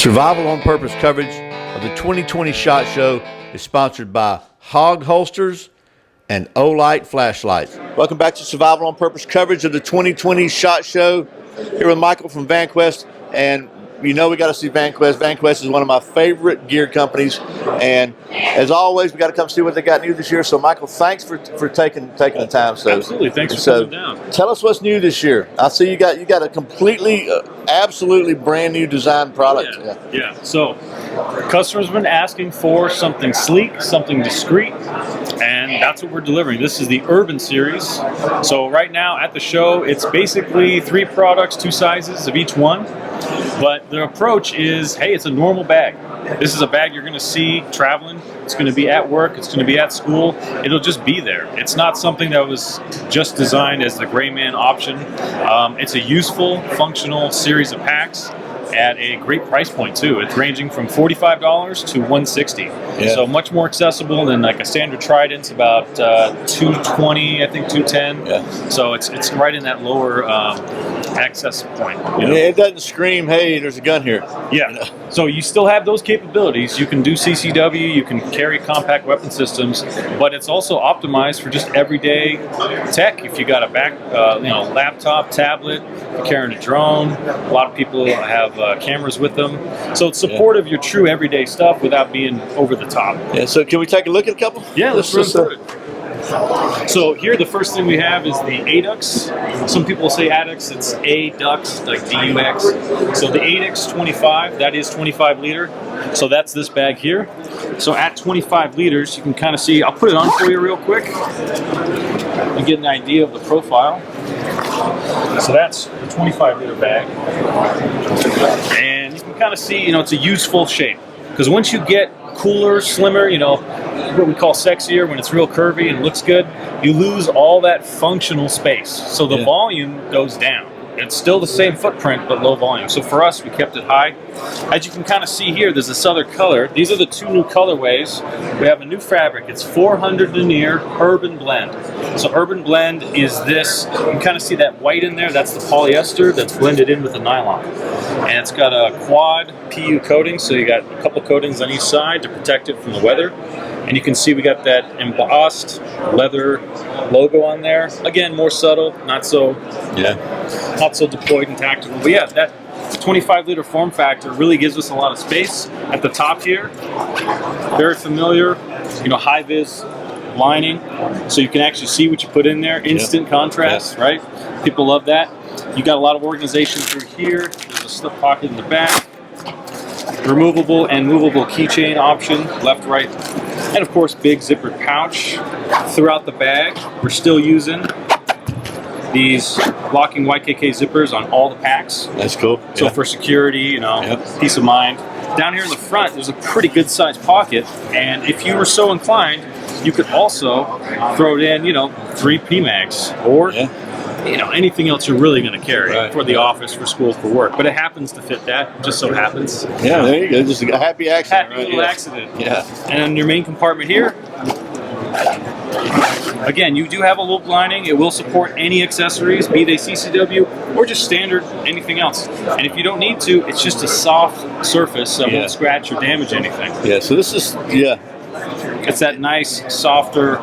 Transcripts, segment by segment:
Survival on Purpose coverage of the 2020 SHOT Show is sponsored by Hog Holsters and Olight Flashlights. Welcome back to Survival on Purpose coverage of the 2020 SHOT Show. Here with Michael from Vanquest, and you know we got to see Vanquest. Vanquest is one of my favorite gear companies, and as always, we got to come see what they got new this year. So, Michael, thanks for taking the time. So, absolutely, thanks for coming down. Tell us what's new this year. I see you got a completely, absolutely brand new design product. Yeah. So, customers have been asking for something sleek, something discreet, and that's what we're delivering. This is the Urban Series. So right now at the show, it's basically 3 products, 2 sizes of each one. But the approach is, hey, it's a normal bag. This is a bag you're going to see traveling. It's going to be at work. It's going to be at school. It'll just be there. It's not something that was just designed as the gray man option. It's a useful, functional series of packs at a great price point too. It's ranging from $45 to $160. So much more accessible than like a standard Trident's about $220, I think $210. So it's right in that lower access point. You know? It doesn't scream, hey, there's a gun here. Yeah. You know? So you still have those capabilities. You can do CCW, you can carry compact weapon systems, but it's also optimized for just everyday tech. If you got a laptop, tablet, you're carrying a drone. A lot of people have cameras with them. So it's supportive of your true everyday stuff without being over the top. Yeah, so can we take a look at a couple? Yeah, let's run through it. So here the first thing we have is the ADUX. Some people say ADUX, it's ADUX, like DUX. So the ADUX 25, that is 25 liter. So that's this bag here. So at 25 liters, you can kind of see, I'll put it on for you real quick. You get an idea of the profile. So that's the 25 liter bag. And you can kind of see, it's a useful shape. Because once you get cooler, slimmer, what we call sexier, when it's real curvy and looks good, you lose all that functional space. So the volume goes down. It's still the same footprint, but low volume. So for us, we kept it high. As you can kind of see here, there's this other color. These are the 2 new colorways. We have a new fabric. It's 400 denier Urban Blend. So Urban Blend is this. You can kind of see that white in there. That's the polyester that's blended in with the nylon. And it's got a quad PU coating, so you got a couple coatings on each side to protect it from the weather. And you can see we got that embossed leather logo on there. Again, more subtle, not so deployed and tactical. But yeah, that 25 liter form factor really gives us a lot of space. At the top here, very familiar, high vis lining, so you can actually see what you put in there. Instant contrast, right? People love that. You got a lot of organization through here. There's a slip pocket in the back. Removable and movable keychain option, left, right. And of course, big zippered pouch throughout the bag. We're still using these locking YKK zippers on all the packs. That's cool. So for security, peace of mind. Down here in the front, there's a pretty good sized pocket. And if you were so inclined, you could also throw it in, 3 PMags or anything else you're really going to carry for the office, for school, for work. But it happens to fit that, just so happens. Yeah, there you go. Just a happy accident. Happy little accident. Yeah. And in your main compartment here, again, you do have a loop lining. It will support any accessories, be they CCW or just standard anything else. And if you don't need to, it's just a soft surface that won't scratch or damage anything. Yeah, so this is, it's that nice, softer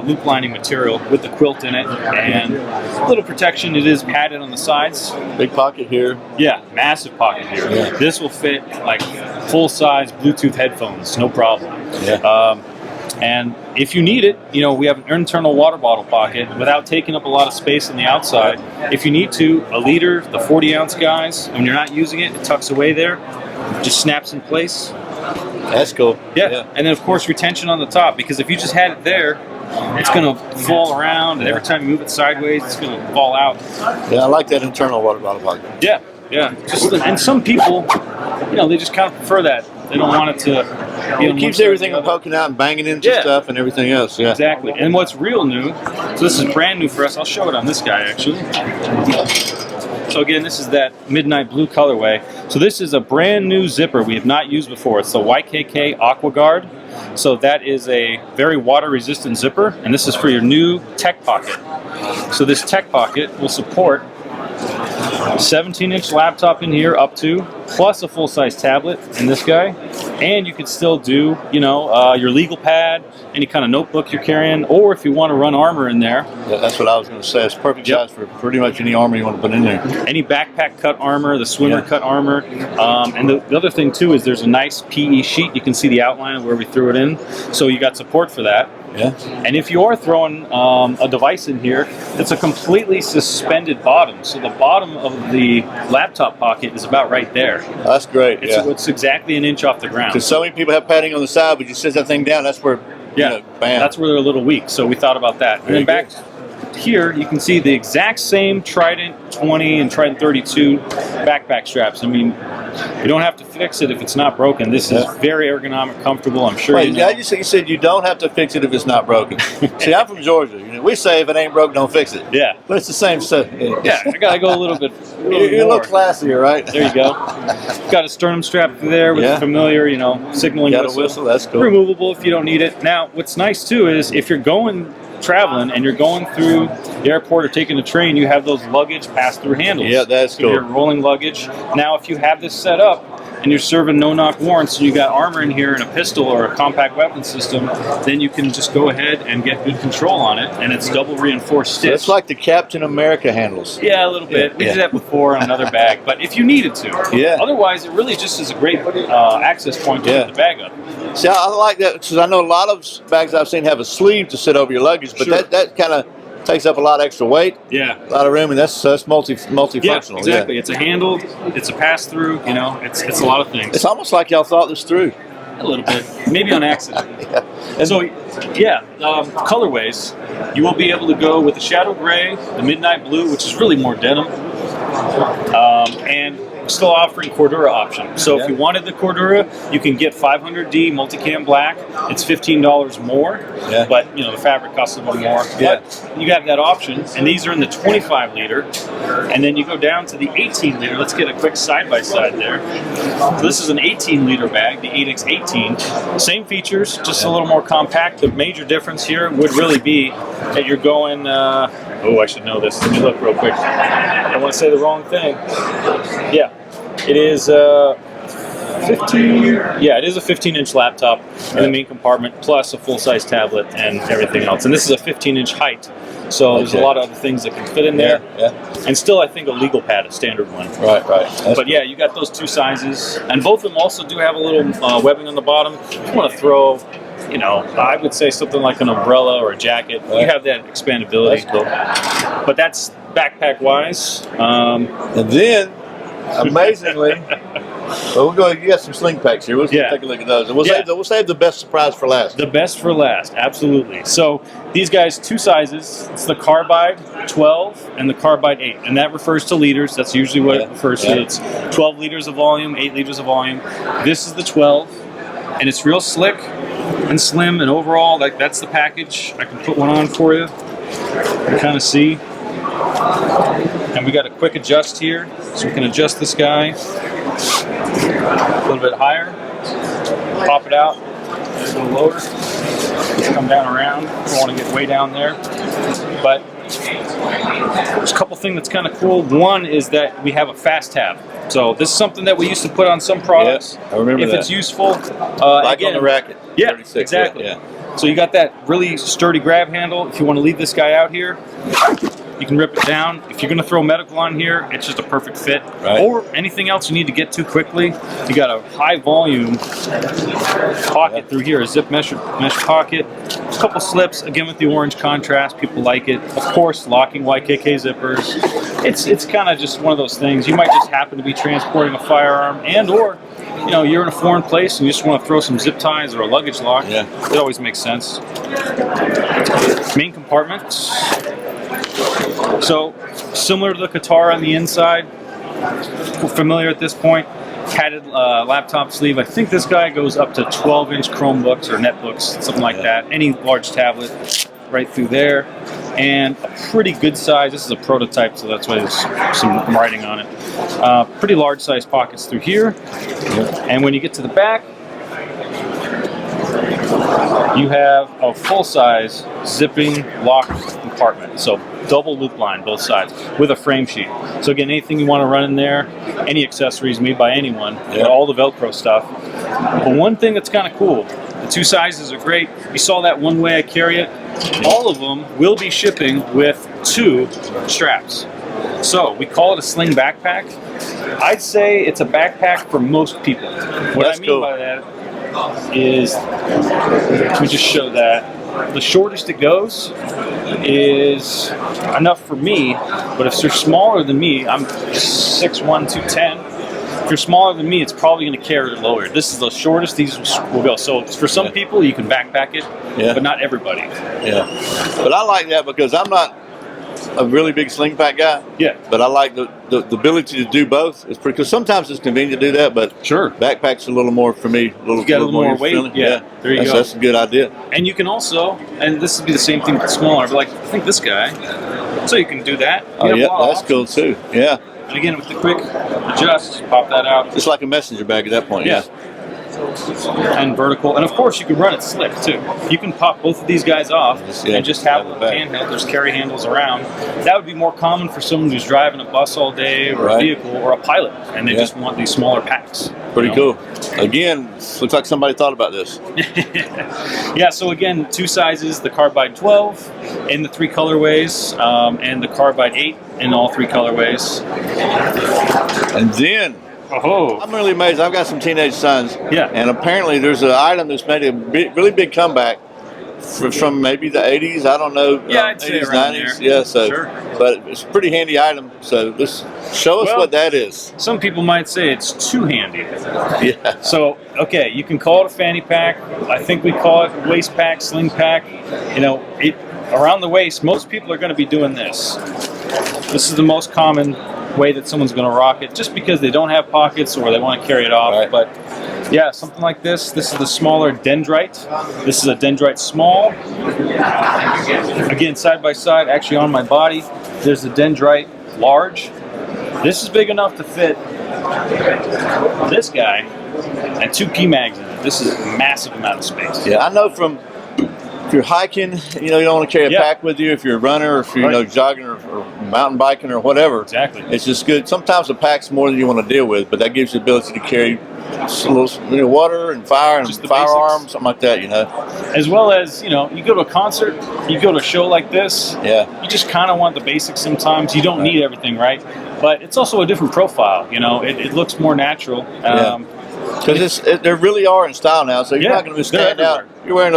loop lining material with the quilt in it, and a little protection. It is padded on the sides. Big pocket here. Yeah, massive pocket here. Yeah. This will fit like full-size Bluetooth headphones, no problem. Yeah. And if you need it, we have an internal water bottle pocket without taking up a lot of space on the outside. If you need to, a liter, the 40-ounce guys, when you're not using it, it tucks away there, just snaps in place. That's cool. Yeah. And then, of course, retention on the top, because if you just had it there, it's going to fall around, and every time you move it sideways, it's going to fall out. Yeah, I like that internal water bottle pocket. Yeah. And some people, they just kind of prefer that. They don't want it to... it keeps everything from poking out and banging into stuff and everything else. Yeah. Exactly. And what's real new, so this is brand new for us. I'll show it on this guy, actually. So again, this is that midnight blue colorway. So this is a brand new zipper we have not used before. It's the YKK Aqua Guard. So that is a very water resistant zipper, and this is for your new tech pocket. So this tech pocket will support 17-inch laptop in here up to, plus a full-size tablet in this guy. And you could still do, you know, your legal pad, any kind of notebook you're carrying, or if you want to run armor in there. Yeah, that's what I was going to say. It's perfect size for pretty much any armor you want to put in there. Any backpack cut armor, the swimmer cut armor. And the other thing too is there's a nice PE sheet. You can see the outline of where we threw it in. So you got support for that. Yeah. And if you are throwing a device in here, it's a completely suspended bottom. So the bottom of the laptop pocket is about right there. That's great. It's exactly an inch off the ground. Because so many people have padding on the side, but you set that thing down, that's where, you know, bam. That's where they're a little weak. So we thought about that. And then back here, you can see the exact same Trident 20 and Trident 32 backpack straps. I mean, you don't have to fix it if it's not broken. This is very ergonomic, comfortable. I'm sure. Wait, you said you don't have to fix it if it's not broken. See, I'm from Georgia. You know, we say if it ain't broke, don't fix it. Yeah. But it's the same stuff. Yeah, I gotta go a little bit. You're a little classier, right? There you go. Got a sternum strap through there with the familiar, you know, signaling whistle. Got a whistle. That's cool. Removable if you don't need it. Now, what's nice too is if you're traveling and you're going through the airport or taking a train, you have those luggage pass-through handles. Yeah, that's cool. Your rolling luggage. Now, if you have this set up and you're serving no-knock warrants, and you got armor in here and a pistol or a compact weapon system, then you can just go ahead and get good control on it, and it's double reinforced stitch. So it's like the Captain America handles. Yeah, a little bit. We did that before on another bag, but if you needed to. Yeah. Otherwise, it really just is a great access point to put the bag up. See, I like that because I know a lot of bags I've seen have a sleeve to sit over your luggage, but that kind of takes up a lot of extra weight. Yeah. A lot of room, and that's multifunctional. Yeah, exactly. It's a handle, it's a pass-through, you know, it's a lot of things. It's almost like y'all thought this through. A little bit. Maybe on accident. So, colorways, you will be able to go with the shadow gray, the midnight blue, which is really more denim, and still offering Cordura option. So if you wanted the Cordura, you can get 500D multicam black. It's $15 more, but you know the fabric costs a little more. But you have that option, and these are in the 25 liter, and then you go down to the 18 liter. Let's get a quick side by side there. So this is an 18 liter bag, the 8X18. Same features, just a little more compact. The major difference here would really be that you're going. Oh, I should know this. Let me look real quick. I don't want to say the wrong thing. Yeah, it is 15. Yeah, it is a 15-inch laptop in the main compartment, plus a full-size tablet and everything else. And this is a 15-inch height, so there's a lot of other things that can fit in there. And still, I think a legal pad, a standard one. Right. But yeah, you got those two sizes, and both of them also do have a little webbing on the bottom. If you want to throw, you know, I would say something like an umbrella or a jacket. You have that expandability. That's cool. But that's backpack-wise. And then, amazingly, you got some sling packs here. Let's take a look at those. And we'll save the best surprise for last. The best for last, absolutely. So these guys, two sizes. It's the Carbide 12 and the Carbide 8. And that refers to liters. That's usually what it refers to. It's 12 liters of volume, 8 liters of volume. This is the 12. And it's real slick and slim, and overall, that's the package. I can put one on for you. You can kind of see. And we got a quick adjust here, so we can adjust this guy a little bit higher, pop it out, a little lower, come down around. Don't want to get way down there, but there's a couple things that's kind of cool. One is that we have a fast tab. So this is something that we used to put on some products. I remember that. If it's useful. Like again, on the racket. Yeah, 36, exactly. So you got that really sturdy grab handle. If you want to leave this guy out here, you can rip it down. If you're going to throw medical on here, it's just a perfect fit. Or anything else you need to get to quickly. You got a high volume pocket through here, a zip mesh pocket. A couple slips, again with the orange contrast. People like it. Of course, locking YKK zippers. It's kind of just one of those things. You might just happen to be transporting a firearm, or you know, you're in a foreign place and you just want to throw some zip ties or a luggage lock. It always makes sense. Main compartment. So similar to the Katara on the inside. Familiar at this point. Padded laptop sleeve. I think this guy goes up to 12-inch Chromebooks or netbooks, something like that. Any large tablet right through there. And a pretty good size. This is a prototype, so that's why there's some writing on it. Pretty large size pockets through here. And when you get to the back, you have a full-size zipping lock compartment. So double loop line both sides with a frame sheet. So again, anything you want to run in there, any accessories made by anyone, all the Velcro stuff. But one thing that's kind of cool, the 2 sizes are great. You saw that one way I carry it. All of them will be shipping with 2 straps. So we call it a Sling Backpack. I'd say it's a backpack for most people. What I mean by that is, let me just show that. The shortest it goes is enough for me, but if you're smaller than me, I'm 6'1", 210. If you're smaller than me, it's probably going to carry it lower. This is the shortest these will go. So for some people, you can backpack it, but not everybody. Yeah, but I like that because I'm not a really big sling pack guy. Yeah. But I like the ability to do both. It's pretty, because sometimes it's convenient to do that, but sure, backpack's a little more for me. You got a little more weight. Yeah. There you go. That's a good idea. And you can also, and this would be the same thing with smaller, but like I think this guy, so you can do that. Oh yeah, that's cool too. Yeah. And again, with the quick adjust, pop that out. It's like a messenger bag at that point. Yeah. And vertical, and of course you can run it slick too. You can pop both of these guys off and just have a handheld. There's carry handles around. That would be more common for someone who's driving a bus all day or a vehicle or a pilot, and they just want these smaller packs. Pretty cool. Again, looks like somebody thought about this. Yeah. So again, 2 sizes: the Carbide 12 in the 3 colorways, and the Carbide 8 in all 3 colorways. And then. Oh. I'm really amazed. I've got some teenage sons. Yeah. And apparently there's an item that's made a really big comeback from maybe the 80s. I don't know. Yeah, I'd say 80s, around 90s. there. Yeah, so. Sure. But it's a pretty handy item. So let's show us what that is. Some people might say it's too handy. Yeah. So, okay, you can call it a fanny pack. I think we call it waist pack, sling pack. You know, around the waist, most people are going to be doing this. This is the most common way that someone's going to rock it, just because they don't have pockets or they want to carry it off. Right. But yeah, something like this. This is the smaller Dendrite. This is a Dendrite small. Again, side by side, actually on my body, there's the Dendrite large. This is big enough to fit this guy and 2 key mags in it. This is a massive amount of space. Yeah, I know from. If you're hiking, you know, you don't want to carry a pack with you. If you're a runner, or if you're jogging or mountain biking or whatever, it's just good. Sometimes a pack's more than you want to deal with, but that gives you the ability to carry a little water and fire and firearms, something like that, you know. As well as, you know, you go to a concert, you go to a show like this, you just kind of want the basics sometimes. You don't need everything, right? But it's also a different profile, you know. It looks more natural. Because they really are in style now, so you're not going to stand out. You're wearing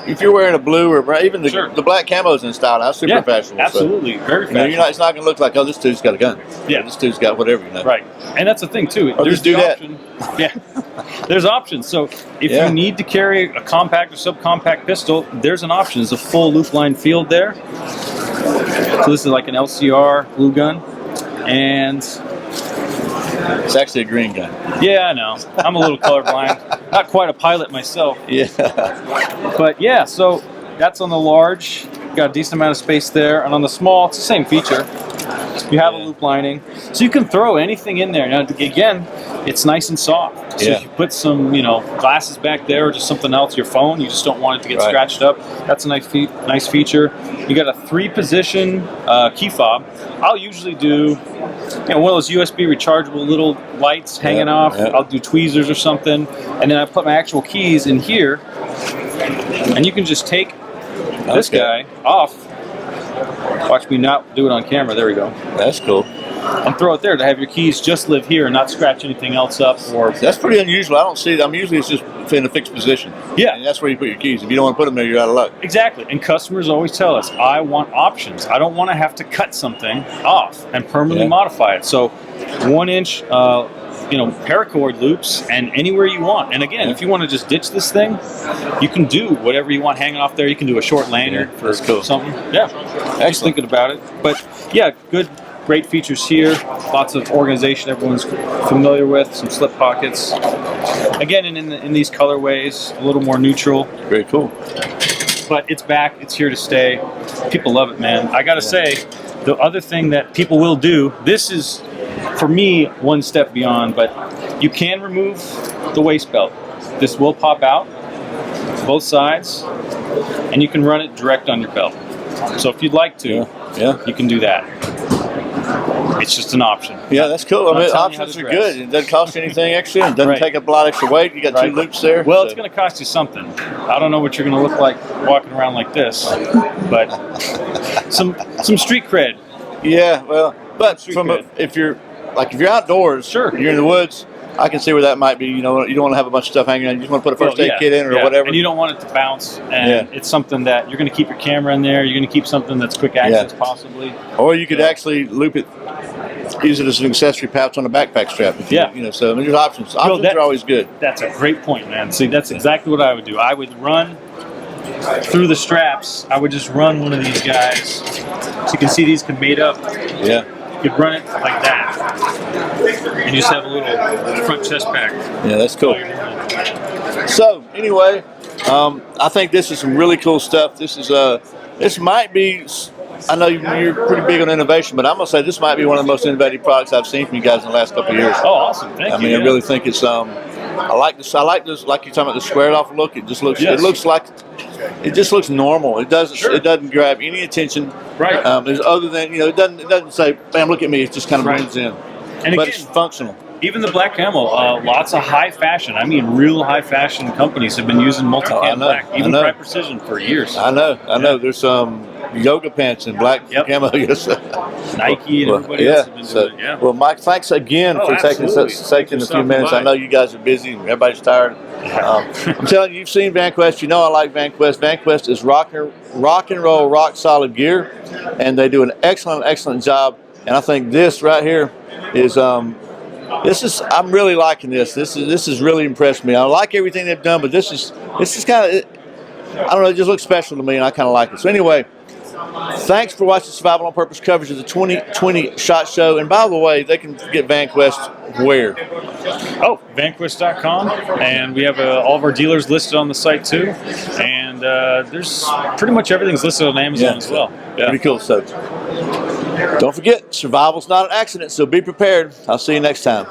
if you're wearing a blue or even the black camo's in style now, super fashionable. Absolutely, so, very fashionable. It's not going to look like, oh, this dude's got a gun. Yeah, this dude's got whatever, you know. Right, and that's the thing too. Or there's just do option. There's options. So if you need to carry a compact or subcompact pistol, there's an option. There's a full loop line field there. So this is like an LCR blue gun, and it's actually a green gun. Yeah, I know. I'm a little colorblind. Not quite a pilot myself. Yeah. But yeah, so that's on the large. Got a decent amount of space there. And on the small, it's the same feature. You have a loop lining. So you can throw anything in there. Now, again, it's nice and soft. So if you put some, you know, glasses back there or just something else, your phone, you just don't want it to get scratched up. That's a nice feature. You got a 3-position key fob. I'll usually do, you know, one of those USB rechargeable little lights hanging off. I'll do tweezers or something. And then I put my actual keys in here. And you can just take this guy off. Watch me not do it on camera. There we go. That's cool. And throw it there to have your keys just live here and not scratch anything else up. Or that's pretty unusual. I don't see it. Usually it's just in a fixed position. Yeah. And that's where you put your keys. If you don't want to put them there, you're out of luck. Exactly. And customers always tell us, I want options. I don't want to have to cut something off and permanently modify it. So 1-inch, you know, paracord loops and anywhere you want. And again, if you want to just ditch this thing, you can do whatever you want hanging off there. You can do a short lanyard for something. Yeah. Just thinking about it. But yeah, great features here. Lots of organization everyone's familiar with. Some slip pockets. Again, in these colorways, a little more neutral. Very cool. But it's back. It's here to stay. People love it, man. I got to say, the other thing that people will do, this is, for me, one step beyond, but you can remove the waist belt. This will pop out, both sides, and you can run it direct on your belt. So if you'd like to, you can do that. It's just an option. Yeah, that's cool. I mean, options are good. It doesn't cost you anything extra. It doesn't take up a lot of extra weight. You got 2 loops there. Well, it's going to cost you something. I don't know what you're going to look like walking around like this, but some street cred. Yeah, well, but if you're outdoors, you're in the woods, I can see where that might be. You know, you don't want to have a bunch of stuff hanging out. You just want to put a first aid kit in or whatever. And you don't want it to bounce. And it's something that you're going to keep your camera in there. You're going to keep something that's quick access possibly. Or you could actually loop it, use it as an accessory pouch on a backpack strap. If you know, so there's options. Options are always good. That's a great point, man. See, that's exactly what I would do. I would run through the straps. I would just run one of these guys. So you can see these can mate up. Yeah. You could run it like that, and you just have a little front chest pack. Yeah, that's cool. So anyway, I think this is some really cool stuff. This might be. I know you're pretty big on innovation, but I'm gonna say this might be one of the most innovative products I've seen from you guys in the last couple of years. Oh, awesome! Thank you. I mean, I really think it's. I like this. Like you're talking about the squared off look. It just looks. It looks like. It just looks normal. It doesn't. It doesn't grab any attention. Right. There's other than It doesn't say, "Bam, look at me." It just kind of blends in. And but again, it's functional. Even the black camo, lots of high fashion. I mean, real high fashion companies have been using multicam black, even Prime Precision for years. I know. There's some yoga pants in black camo. Yes. Nike and everybody else have been doing it. Well, Mike, thanks again for taking a few minutes. I know you guys are busy and everybody's tired. I'm telling you, you've seen Vanquest. You know I like Vanquest. Vanquest is rock and roll, rock solid gear, and they do an excellent job. And I think this right here is I'm really liking this. This has really impressed me. I like everything they've done, but this is kind of, I don't know, it just looks special to me, and I kind of like it. So anyway, thanks for watching Survival on Purpose coverage of the 2020 SHOT Show. And by the way, they can get Vanquest where? Oh, Vanquest.com, and we have all of our dealers listed on the site too. And there's pretty much everything's listed on Amazon as well. Yeah. Pretty cool. So don't forget, survival's not an accident, so be prepared. I'll see you next time.